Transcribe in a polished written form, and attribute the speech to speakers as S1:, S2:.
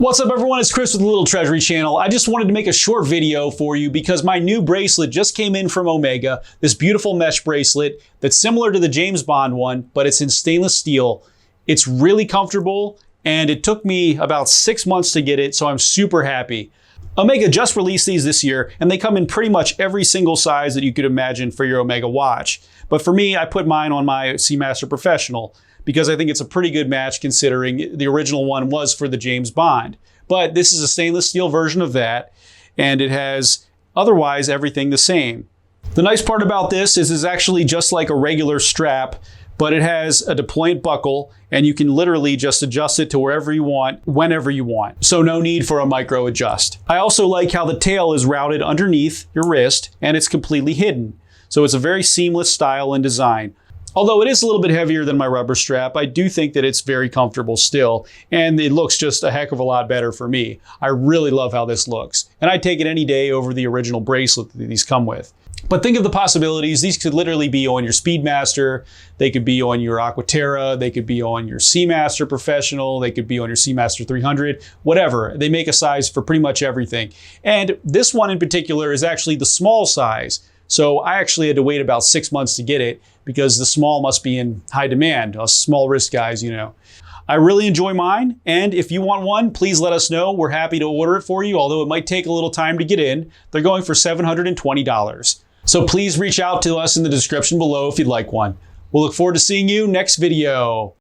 S1: What's up everyone, it's Chris with the Little Treasury channel. I just wanted to make a short video for you because my new bracelet just came in from Omega. This beautiful mesh bracelet that's similar to the James Bond one, but it's in stainless steel. It's really comfortable and it took me about 6 months to get it, so I'm super happy. Omega just released these this year and they come in pretty much every single size that you could imagine for your Omega watch. But for me, I put mine on my Seamaster Professional, because I think it's a pretty good match considering the original one was for the James Bond. But this is a stainless steel version of that, and it has otherwise everything the same. The nice part about this is it's actually just like a regular strap, but it has a deployant buckle, and you can literally just adjust it to wherever you want, whenever you want. So no need for a micro adjust. I also like how the tail is routed underneath your wrist, and it's completely hidden. So it's a very seamless style and design. Although it is a little bit heavier than my rubber strap, I do think that it's very comfortable still, and it looks just a heck of a lot better for me. I really love how this looks, and I'd take it any day over the original bracelet that these come with. But think of the possibilities. These could literally be on your Speedmaster, they could be on your Aquaterra, they could be on your Seamaster Professional, they could be on your Seamaster 300, whatever. They make a size for pretty much everything. And this one in particular is actually the small size. So I actually had to wait about 6 months to get it because the small must be in high demand, us small wrist guys, you know. I really enjoy mine, and if you want one, please let us know. We're happy to order it for you, although it might take a little time to get in. They're going for $720. So please reach out to us in the description below if you'd like one. We'll look forward to seeing you next video.